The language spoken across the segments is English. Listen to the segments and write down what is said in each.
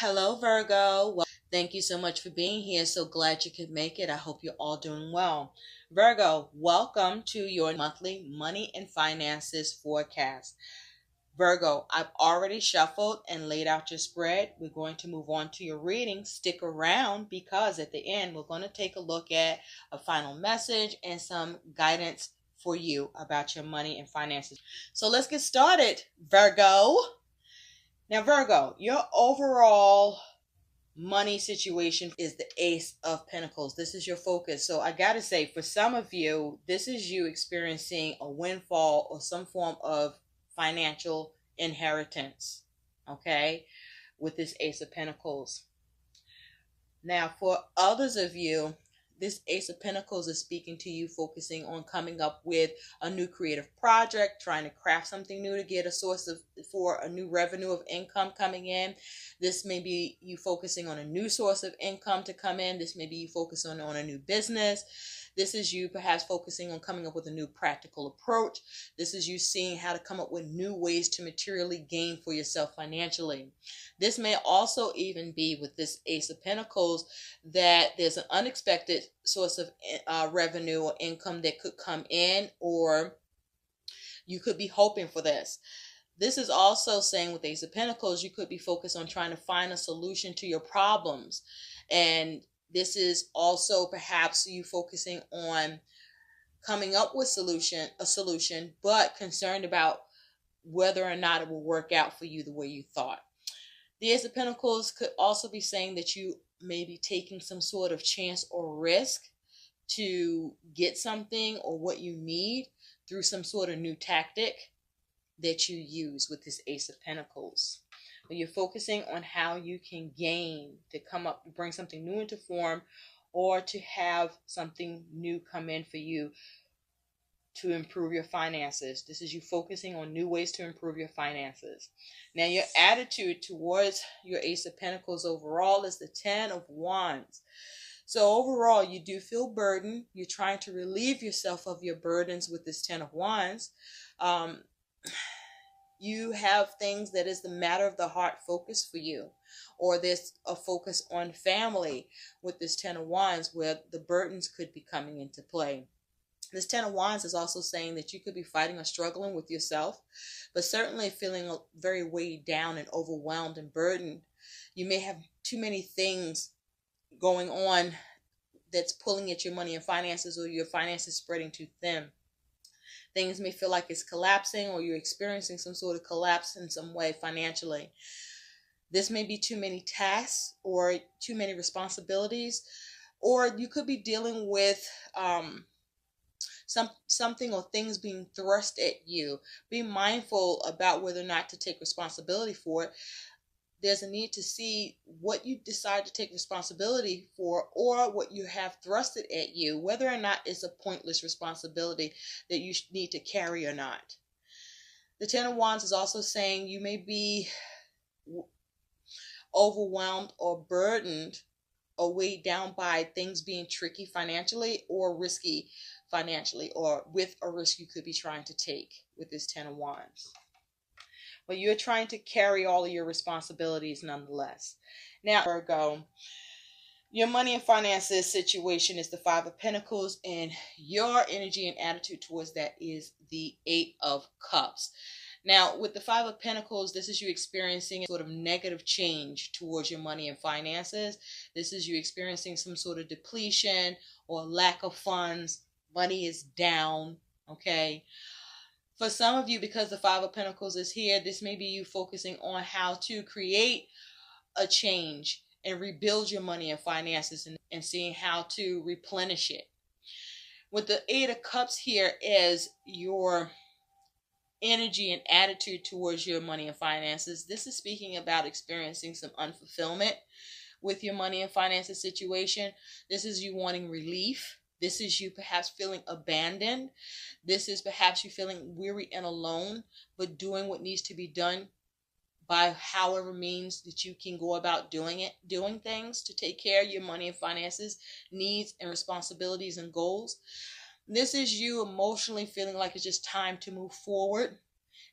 Hello, Virgo. Well, thank you so much for being here. So glad you could make it. I hope you're all doing well. Virgo, welcome to your monthly money and finances forecast. Virgo, I've already shuffled and laid out your spread. We're going to move on to your reading. Stick around because at the end, we're going to take a look at a final message and some guidance for you about your money and finances. So let's get started, Virgo. Now, Virgo, your overall money situation is the Ace of Pentacles. This is your focus. So I got to say, for some of you, this is you experiencing a windfall or some form of financial inheritance, okay, with this Ace of Pentacles. Now, for others of you, this Ace of Pentacles is speaking to you, focusing on coming up with a new creative project, trying to craft something new to get a source for a new revenue of income coming in. This may be you focusing on a new source of income to come in. This may be you focusing on a new business. This is you perhaps focusing on coming up with a new practical approach. This is you seeing how to come up with new ways to materially gain for yourself financially. This may also even be with this Ace of Pentacles that there's an unexpected source of revenue or income that could come in, or you could be hoping for this. This is also saying with Ace of Pentacles, you could be focused on trying to find a solution to your problems. And this is also perhaps you focusing on coming up with a solution, but concerned about whether or not it will work out for you the way you thought. The Ace of Pentacles could also be saying that you may be taking some sort of chance or risk to get something or what you need through some sort of new tactic that you use with this Ace of Pentacles. But you're focusing on how you can gain to come up, bring something new into form, or to have something new come in for you to improve your finances. This is you focusing on new ways to improve your finances. Now, your attitude towards your Ace of Pentacles overall is the 10 of Wands. So overall, you do feel burdened. You're trying to relieve yourself of your burdens with this 10 of Wands. You have things that is the matter of the heart focus for you, or there's a focus on family with this 10 of Wands where the burdens could be coming into play. This 10 of Wands is also saying that you could be fighting or struggling with yourself, but certainly feeling very weighed down and overwhelmed and burdened. You may have too many things going on that's pulling at your money and finances, or your finances spreading too thin. Things may feel like it's collapsing, or you're experiencing some sort of collapse in some way financially. This may be too many tasks or too many responsibilities, or you could be dealing with something or things being thrust at you. Be mindful about whether or not to take responsibility for it. There's a need to see what you decide to take responsibility for, or what you have thrusted at you, whether or not it's a pointless responsibility that you need to carry or not. The 10 of Wands is also saying you may be overwhelmed or burdened or weighed down by things being tricky financially or risky financially, or with a risk you could be trying to take with this 10 of Wands. But you're trying to carry all of your responsibilities nonetheless. Now, Virgo, your money and finances situation is the 5 of Pentacles, and your energy and attitude towards that is the 8 of Cups. Now, with the 5 of Pentacles, this is you experiencing a sort of negative change towards your money and finances. This is you experiencing some sort of depletion or lack of funds. Money is down, okay? For some of you, because the 5 of Pentacles is here, this may be you focusing on how to create a change and rebuild your money and finances, and seeing how to replenish it. With the 8 of Cups here is your energy and attitude towards your money and finances. This is speaking about experiencing some unfulfillment with your money and finances situation. This is you wanting relief. This is you perhaps feeling abandoned. This is perhaps you feeling weary and alone, but doing what needs to be done by however means that you can go about doing things to take care of your money and finances, needs and responsibilities and goals. This is you emotionally feeling like it's just time to move forward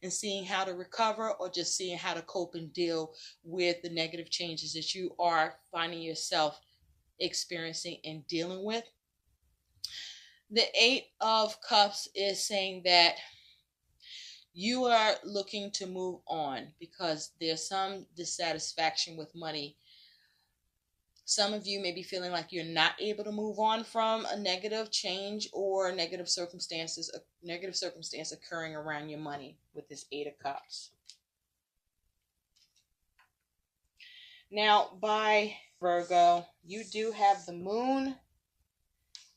and seeing how to recover, or just seeing how to cope and deal with the negative changes that you are finding yourself experiencing and dealing with. The Eight of Cups is saying that you are looking to move on because there's some dissatisfaction with money. Some of you may be feeling like you're not able to move on from a negative change or negative circumstance occurring around your money with this Eight of Cups. Now, by Virgo, you do have the Moon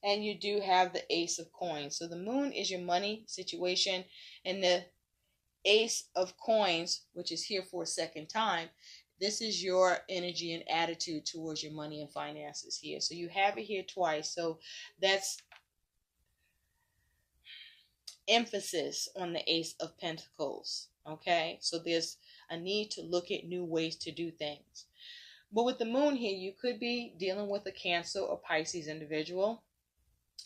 and you do have the Ace of Coins. So the Moon is your money situation, and the Ace of Coins, which is here for a second time, this is your energy and attitude towards your money and finances here. So you have it here twice. So that's emphasis on the Ace of Pentacles. Okay, so there's a need to look at new ways to do things. But with the Moon here, you could be dealing with a Cancer or Pisces individual.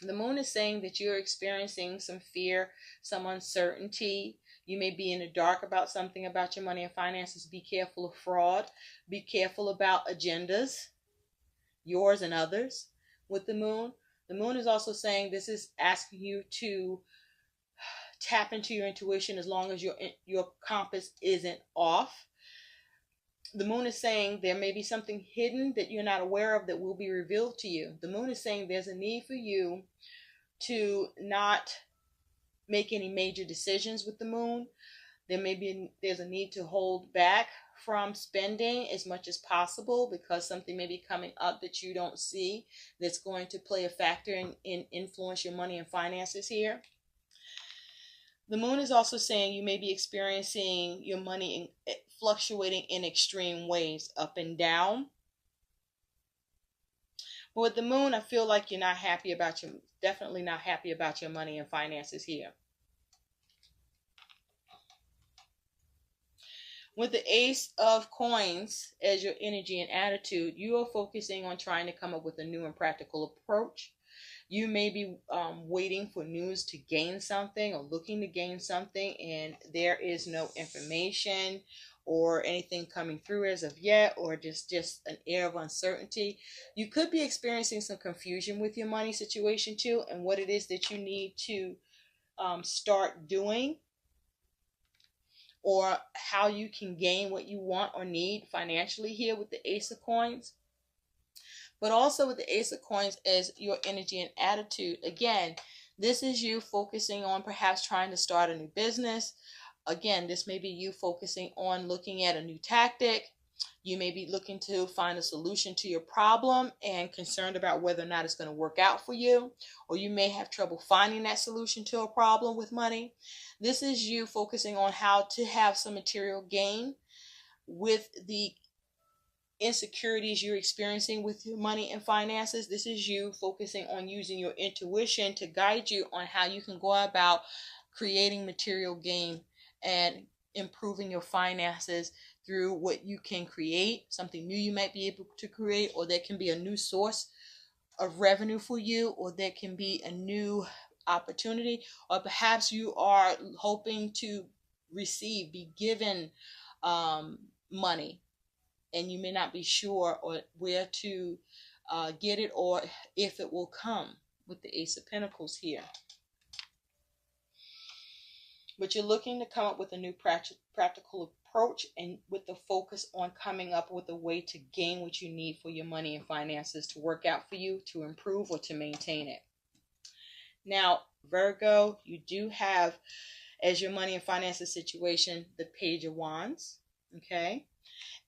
The Moon is saying that you're experiencing some fear, some uncertainty. You may be in the dark about something about your money and finances. Be careful of fraud. Be careful about agendas, yours and others. With the Moon is also saying this is asking you to tap into your intuition as long as your compass isn't off. The Moon is saying there may be something hidden that you're not aware of that will be revealed to you. The Moon is saying there's a need for you to not make any major decisions with the Moon. There's a need to hold back from spending as much as possible because something may be coming up that you don't see that's going to play a factor in influence your money and finances here. The Moon is also saying you may be experiencing your money fluctuating in extreme ways, up and down. But with the Moon, I feel like you're definitely not happy about your money and finances here. With the Ace of Coins as your energy and attitude, you are focusing on trying to come up with a new and practical approach. You may be waiting for news to gain something or looking to gain something, and there is no information or anything coming through as of yet, or just an air of uncertainty. You could be experiencing some confusion with your money situation too, and what it is that you need to start doing, or how you can gain what you want or need financially here with the Ace of Coins. But also with the Ace of Coins as your energy and attitude. Again, this is you focusing on perhaps trying to start a new business. Again, this may be you focusing on looking at a new tactic. You may be looking to find a solution to your problem and concerned about whether or not it's going to work out for you. Or you may have trouble finding that solution to a problem with money. This is you focusing on how to have some material gain with the insecurities you're experiencing with your money and finances. This is you focusing on using your intuition to guide you on how you can go about creating material gain and improving your finances through what you can create, something new you might be able to create, or there can be a new source of revenue for you, or there can be a new opportunity, or perhaps you are hoping to be given money, and you may not be sure or where to get it or if it will come with the Ace of Pentacles here. But you're looking to come up with a new practical approach, and with the focus on coming up with a way to gain what you need for your money and finances to work out for you, to improve or to maintain it. Now, Virgo, you do have as your money and finances situation the Page of Wands, okay?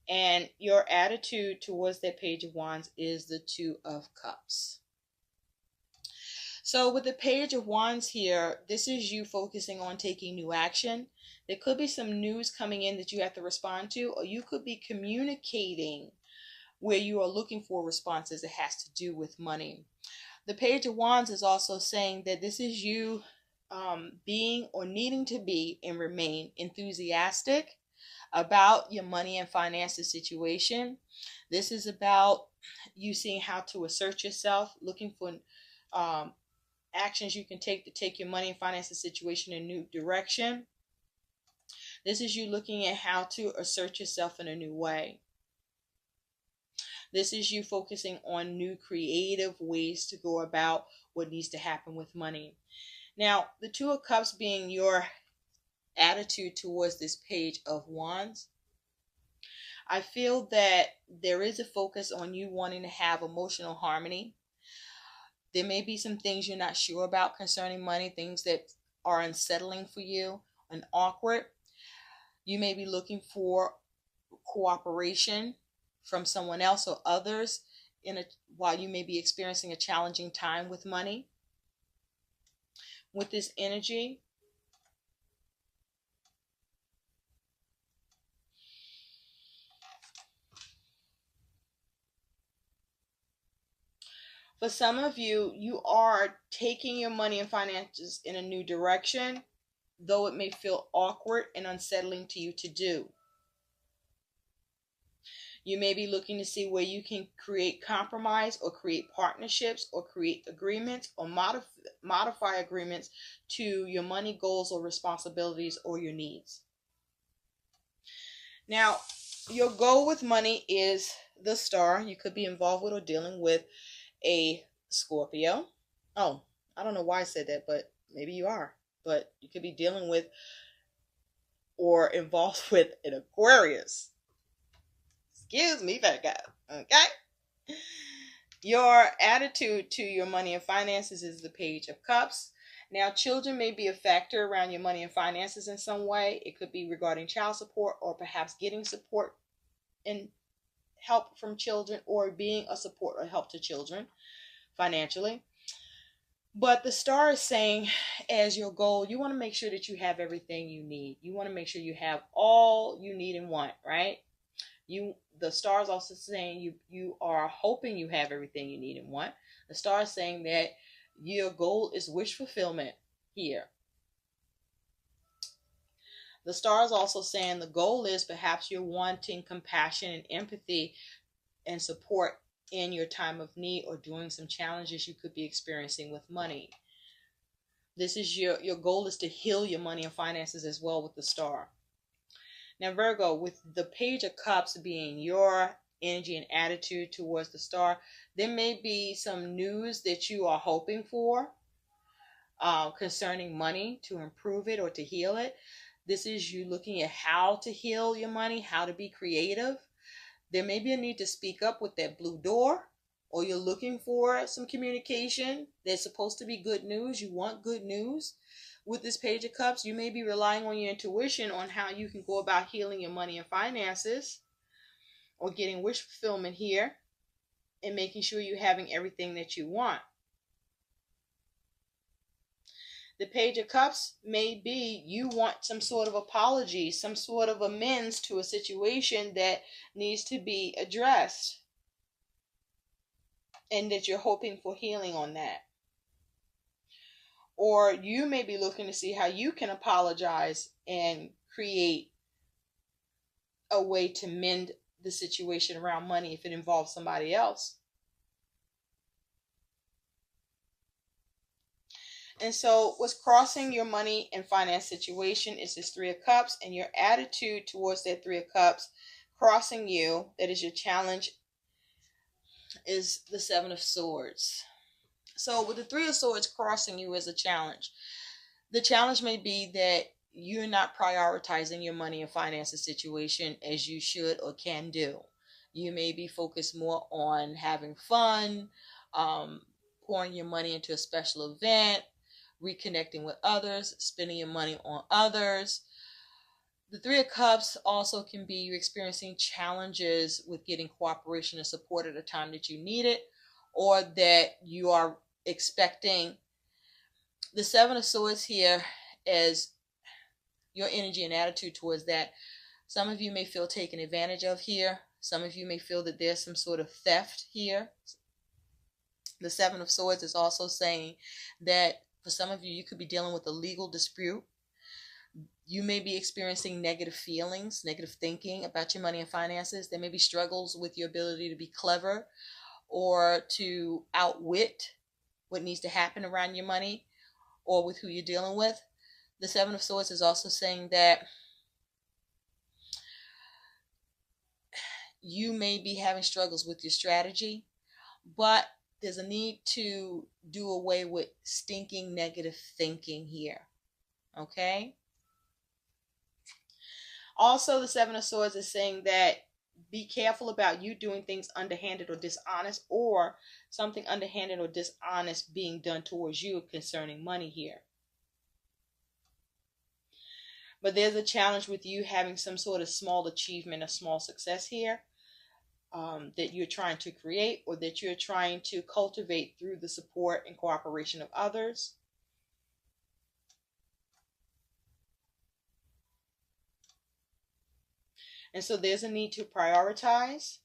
And your attitude towards that Page of Wands is the Two of Cups. So with the Page of Wands here, this is you focusing on taking new action. There could be some news coming in that you have to respond to, or you could be communicating where you are looking for responses that has to do with money. The Page of Wands is also saying that this is you being or needing to be and remain enthusiastic about your money and finances situation. This is about you seeing how to assert yourself, looking for actions you can take to take your money and finances situation in a new direction. This is you looking at how to assert yourself in a new way. This is you focusing on new creative ways to go about what needs to happen with money. Now, the Two of Cups being your attitude towards this Page of Wands, I feel that there is a focus on you wanting to have emotional harmony. There may be some things you're not sure about concerning money, things that are unsettling for you and awkward. You may be looking for cooperation from someone else or others while you may be experiencing a challenging time with money. With this energy, for some of you, you are taking your money and finances in a new direction, though it may feel awkward and unsettling to you to do. You may be looking to see where you can create compromise or create partnerships or create agreements or modify agreements to your money goals or responsibilities or your needs. Now, your goal with money is the Star. You could be involved with or dealing with a Scorpio. Oh, I don't know why I said that, but maybe you are. But you could be dealing with or involved with an Aquarius. Excuse me, Virgo. Okay? Your attitude to your money and finances is the Page of Cups. Now, children may be a factor around your money and finances in some way. It could be regarding child support or perhaps getting support and help from children or being a support or help to children financially. But the Star is saying, as your goal, you want to make sure that you have everything you need. You want to make sure you have all you need and want, right? The Star is also saying you are hoping you have everything you need and want. The Star is saying that your goal is wish fulfillment here. The Star is also saying the goal is perhaps you're wanting compassion and empathy and support in your time of need or during some challenges you could be experiencing with money. This is your goal is to heal your money and finances as well with the Star. Now, Virgo, with the Page of Cups being your energy and attitude towards the Star, there may be some news that you are hoping for concerning money to improve it or to heal it. This is you looking at how to heal your money, how to be creative. There may be a need to speak up with that blue door, or you're looking for some communication that's supposed to be good news. You want good news. With this Page of Cups, you may be relying on your intuition on how you can go about healing your money and finances or getting wish fulfillment here and making sure you're having everything that you want. The Page of Cups may be you want some sort of apology, some sort of amends to a situation that needs to be addressed and that you're hoping for healing on that. Or you may be looking to see how you can apologize and create a way to mend the situation around money if it involves somebody else. And so what's crossing your money and finance situation is this Three of Cups, and your attitude towards that Three of Cups crossing you, that is your challenge, is the Seven of Swords. So with the Three of Swords crossing you as a challenge, the challenge may be that you're not prioritizing your money and finances situation as you should or can do. You may be focused more on having fun, pouring your money into a special event, reconnecting with others, spending your money on others. The Three of Cups also can be you experiencing challenges with getting cooperation and support at a time that you need it, or that you are expecting. The Seven of Swords here as your energy and attitude towards that. Some of you may feel taken advantage of here. Some of you may feel that there's some sort of theft here. The Seven of Swords is also saying that for some of you, you could be dealing with a legal dispute. You may be experiencing negative feelings, negative thinking about your money and finances. There may be struggles with your ability to be clever or to outwit what needs to happen around your money or with who you're dealing with. The Seven of Swords is also saying that You may be having struggles with your strategy, but there's a need to do away with stinking negative thinking here. Okay? Also, the Seven of Swords is saying that be careful about you doing things underhanded or dishonest, or something underhanded or dishonest being done towards you concerning money here. But there's a challenge with you having some sort of small achievement, a small success here, that you're trying to create or that you're trying to cultivate through the support and cooperation of others. And so there's a need to prioritize.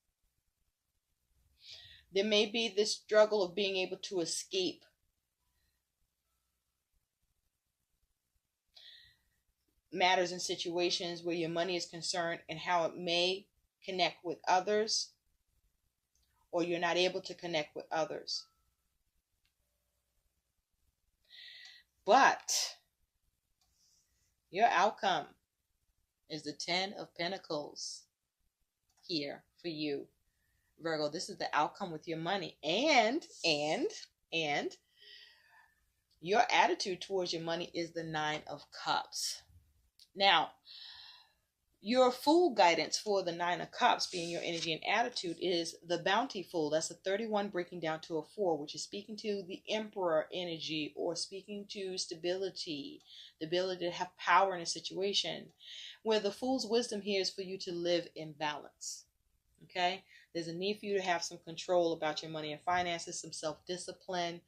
There may be this struggle of being able to escape matters and situations where your money is concerned and how it may connect with others, or you're not able to connect with others. But your outcome is the Ten of Pentacles here for you, Virgo. This is the outcome with your money. And your attitude towards your money is the Nine of Cups. Now, your Fool guidance for the Nine of Cups, being your energy and attitude, is the Bountiful. That's a 31 breaking down to a 4, which is speaking to the Emperor energy, or speaking to stability, the ability to have power in a situation. Where the Fool's wisdom here is for you to live in balance. Okay? There's a need for you to have some control about your money and finances, some self-discipline.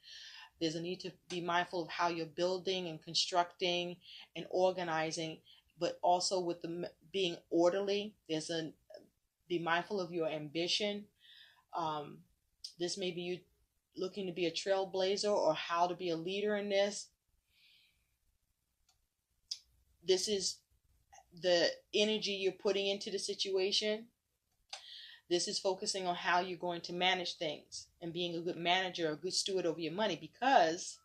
There's a need to be mindful of how you're building and constructing and organizing, but also with the being orderly. Be mindful of your ambition. This may be you looking to be a trailblazer, or how to be a leader in this. This is the energy you're putting into the situation. This is focusing on how you're going to manage things and being a good manager, a good steward over your money, because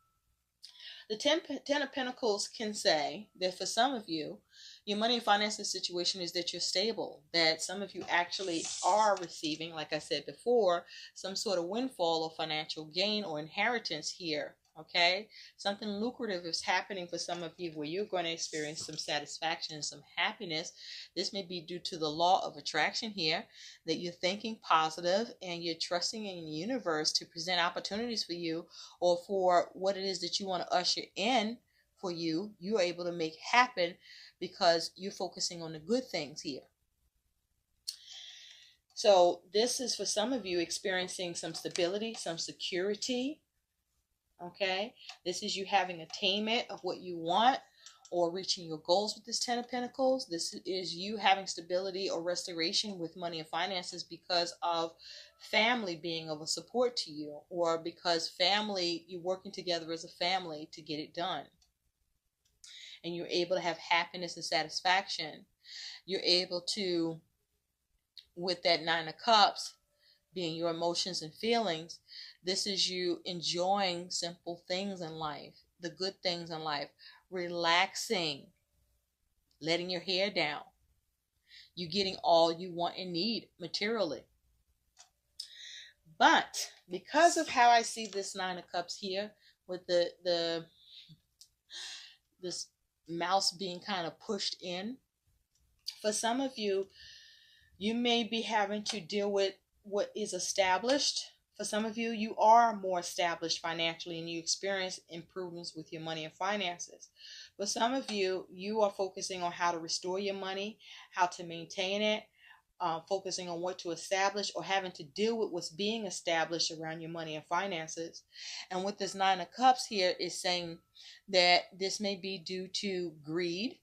the Ten of Pentacles can say that for some of you, your money and finances situation is that you're stable, that some of you actually are receiving, like I said before, some sort of windfall or financial gain or inheritance here. Okay, something lucrative is happening for some of you where you're going to experience some satisfaction and some happiness. This may be due to the law of attraction here, that you're thinking positive and you're trusting in the universe to present opportunities for you, or for what it is that you want to usher in for you, you're able to make happen because you're focusing on the good things here. So this is for some of you experiencing some stability, some security. Okay, this is you having attainment of what you want or reaching your goals with this Ten of Pentacles. This is you having stability or restoration with money and finances because of family being of a support to you, or because family, you're working together as a family to get it done. And you're able to have happiness and satisfaction. You're able to, with that Nine of Cups, being your emotions and feelings, this is you enjoying simple things in life, the good things in life, relaxing, letting your hair down. You getting all you want and need materially. But because of how I see this Nine of Cups here, with this mouse being kind of pushed in, for some of you, you may be having to deal with what is established. For some of you, you are more established financially and you experience improvements with your money and finances. For some of you, you are focusing on how to restore your money, how to maintain it, focusing on what to establish, or having to deal with what's being established around your money and finances. And with this Nine of Cups here is saying that this may be due to greed.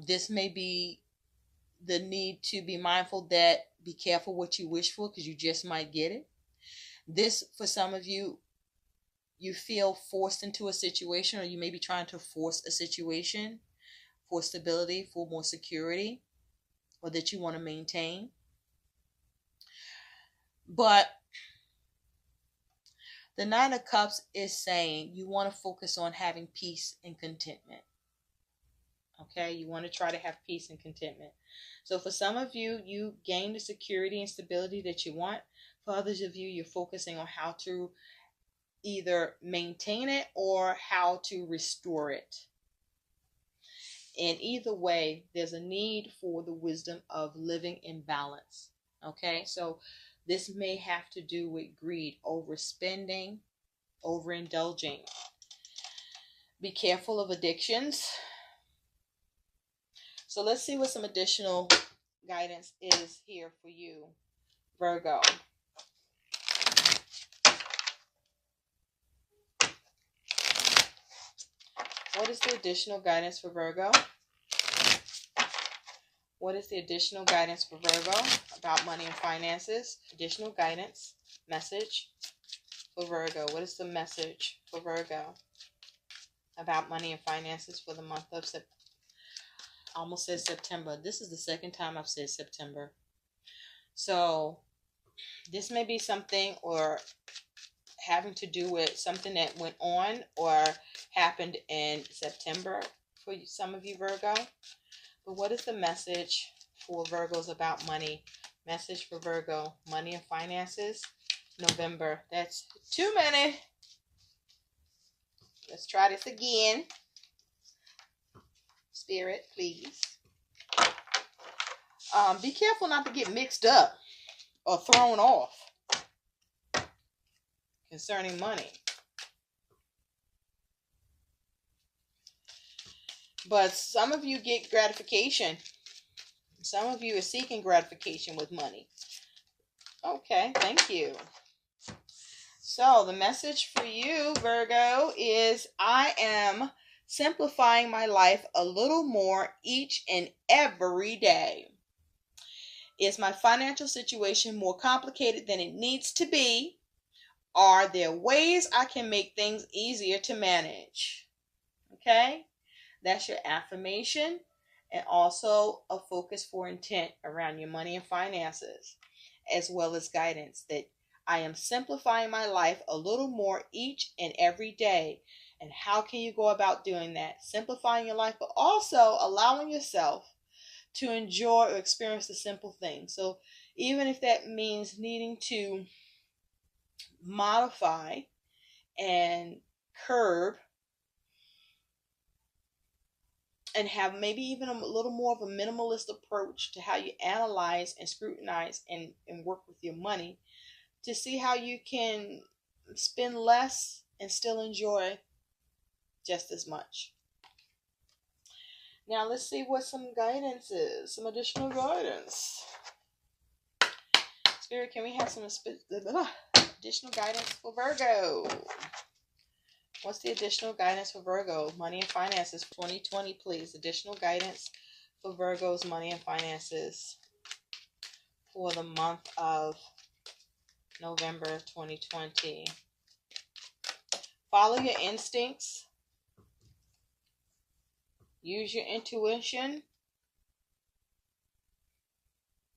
This may be the need to be mindful that be careful what you wish for, because you just might get it. This, for some of you, you feel forced into a situation, or you may be trying to force a situation for stability, for more security, or that you want to maintain. But the Nine of Cups is saying you want to focus on having peace and contentment. Okay, you want to try to have peace and contentment. So for some of you, you gain the security and stability that you want. For others of you, you're focusing on how to either maintain it or how to restore it. And either way, there's a need for the wisdom of living in balance. Okay, so this may have to do with greed, overspending, overindulging. Be careful of addictions. So let's see what some additional guidance is here for you, Virgo. What is the additional guidance for Virgo? What is the additional guidance for Virgo about money and finances? Additional guidance, message for Virgo. What is the message for Virgo about money and finances for the month of September? I almost said September. This is the second time I've said September. So this may be something or having to do with something that went on or happened in September for some of you, Virgo. But what is the message for Virgos about money? Message for Virgo, money and finances, November. That's too many. Let's try this again. Spirit, please. Be careful not to get mixed up or thrown off concerning money. But some of you get gratification. Some of you are seeking gratification with money. Okay, thank you. So the message for you, Virgo, is I am simplifying my life a little more each and every day. Is my financial situation more complicated than it needs to be? Are there ways I can make things easier to manage? Okay? That's your affirmation and also a focus for intent around your money and finances, as well as guidance that I am simplifying my life a little more each and every day. And how can you go about doing that? Simplifying your life, but also allowing yourself to enjoy or experience the simple things. So even if that means needing to modify and curb and have maybe even a little more of a minimalist approach to how you analyze and scrutinize and work with your money to see how you can spend less and still enjoy just as much. Now let's see what some guidance is, some additional guidance. Spirit, can we have some additional guidance for Virgo? What's the additional guidance for Virgo? Money and finances for 2020, please. Additional guidance for Virgo's money and finances for the month of November 2020. Follow your instincts. Use your intuition.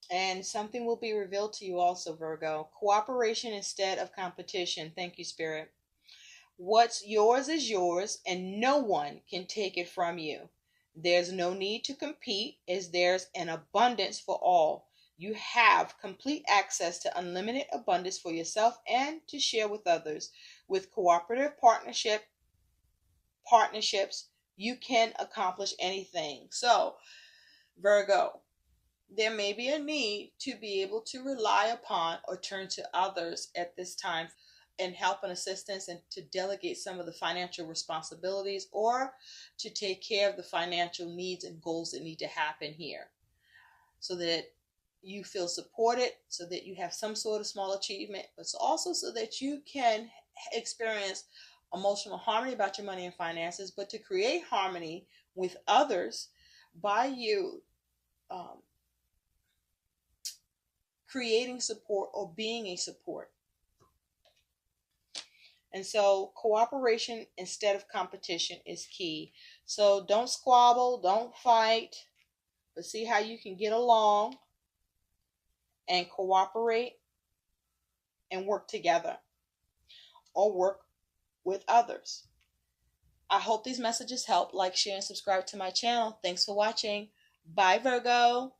And something will be revealed to you also, Virgo. Cooperation instead of competition. Thank you, Spirit. What's yours is yours, and no one can take it from you. There's no need to compete, as there's an abundance for all. You have complete access to unlimited abundance for yourself and to share with others. With cooperative partnerships, you can accomplish anything. So, Virgo, there may be a need to be able to rely upon or turn to others at this time and help and assistance and to delegate some of the financial responsibilities or to take care of the financial needs and goals that need to happen here so that you feel supported, so that you have some sort of small achievement, but also so that you can experience emotional harmony about your money and finances, but to create harmony with others by you creating support or being a support. And so cooperation instead of competition is key. So don't squabble, don't fight, but see how you can get along and cooperate and work together or work with others. I hope these messages help. Like, share, and subscribe to my channel. Thanks for watching. Bye, Virgo.